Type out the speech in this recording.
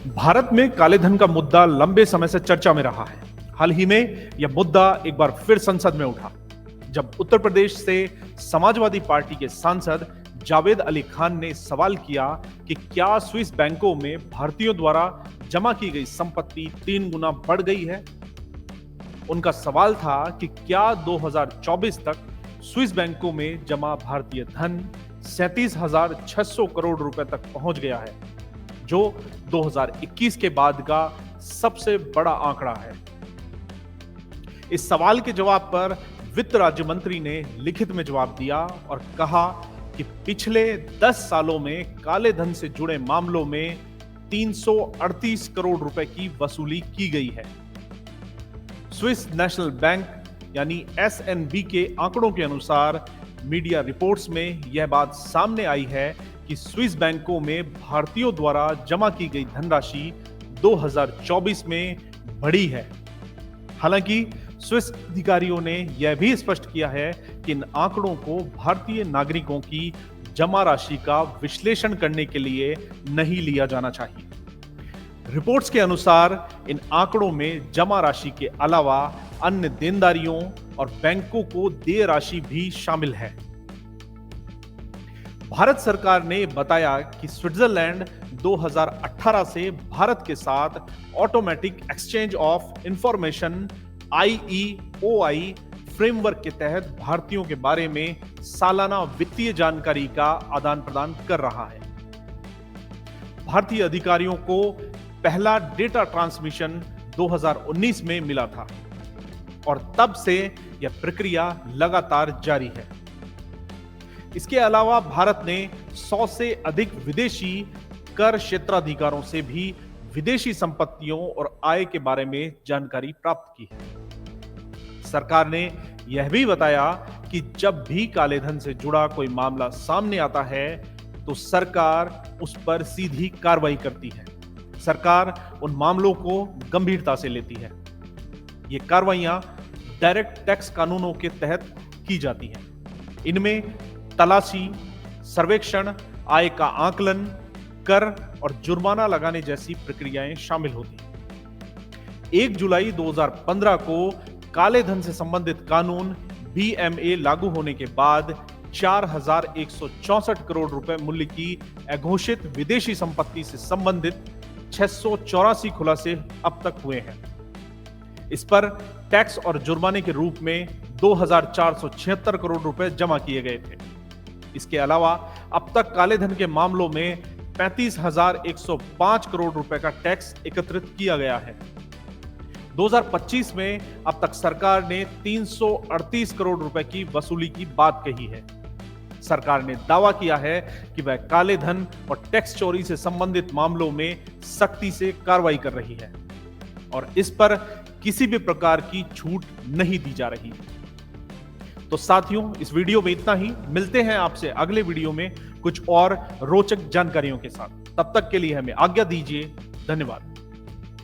भारत में काले धन का मुद्दा लंबे समय से चर्चा में रहा है। हाल ही में यह मुद्दा एक बार फिर संसद में उठा, जब उत्तर प्रदेश से समाजवादी पार्टी के सांसद जावेद अली खान ने सवाल किया कि क्या स्विस बैंकों में भारतीयों द्वारा जमा की गई संपत्ति 3 गुना बढ़ गई है। उनका सवाल था कि क्या 2024 तक स्विस बैंकों में जमा भारतीय धन 37,600 करोड़ रुपए तक पहुंच गया है, जो 2021 के बाद का सबसे बड़ा आंकड़ा है। इस सवाल के जवाब पर वित्त राज्य मंत्री ने लिखित में जवाब दिया और कहा कि पिछले 10 सालों में काले धन से जुड़े मामलों में 338 करोड़ रुपए की वसूली की गई है। स्विस नेशनल बैंक यानी एसएनबी के आंकड़ों के अनुसार मीडिया रिपोर्ट्स में यह बात सामने आई है कि स्विस बैंकों में भारतीयों द्वारा जमा की गई धनराशि 2024 में बढ़ी है। हालांकि स्विस अधिकारियों ने यह भी स्पष्ट किया है कि इन आंकड़ों को भारतीय नागरिकों की जमा राशि का विश्लेषण करने के लिए नहीं लिया जाना चाहिए। रिपोर्ट्स के अनुसार इन आंकड़ों में जमा राशि के अलावा अन्य देनदारियों और बैंकों को देय राशि भी शामिल है। भारत सरकार ने बताया कि स्विट्जरलैंड 2018 से भारत के साथ automatic exchange of information IEOI framework के तहत भारतीयों के बारे में सालाना वित्तीय जानकारी का आदान प्रदान कर रहा है। भारतीय अधिकारियों को पहला डेटा ट्रांसमिशन 2019 में मिला था और तब से यह प्रक्रिया लगातार जारी है। इसके अलावा भारत ने 100 से अधिक विदेशी कर क्षेत्राधिकारों से भी विदेशी संपत्तियों और आय के बारे में जानकारी प्राप्त की है। सरकार ने यह भी बताया कि जब भी काले धन से जुड़ा कोई मामला सामने आता है तो सरकार उस पर सीधी कार्रवाई करती है। सरकार उन मामलों को गंभीरता से लेती है। ये कार्रवाइयां डायरेक्ट टैक्स कानूनों के तहत की जाती हैं। इनमें तलाशी, सर्वेक्षण, आय का आकलन, कर और जुर्माना लगाने जैसी प्रक्रियाएं शामिल होती हैं। 1 जुलाई 2015 को काले धन से संबंधित कानून BMA लागू होने के बाद 4,164 करोड़ रुपए मूल्य की अघोषित विदेशी संपत्ति से संबंधित 684 खुलासे अब तक हुए हैं। इस पर टैक्स और जुर्माने के रूप में 2,476 करोड़ रुपए जमा किए गए थे। इसके अलावा अब तक काले धन के मामलों में 35,105 करोड़ रुपए का टैक्स एकत्रित किया गया है। 2025 में अब तक सरकार ने 338 करोड़ रुपए की वसूली की बात कही है। सरकार ने दावा किया है कि वह काले धन और टैक्स चोरी से संबंधित मामलों में सख्ती से कार्रवाई कर रही है और इस पर किसी भी प्रकार की छूट नहीं दी जा रही। तो साथियों, इस वीडियो में इतना ही। मिलते हैं आपसे अगले वीडियो में कुछ और रोचक जानकारियों के साथ। तब तक के लिए हमें आज्ञा दीजिए। धन्यवाद।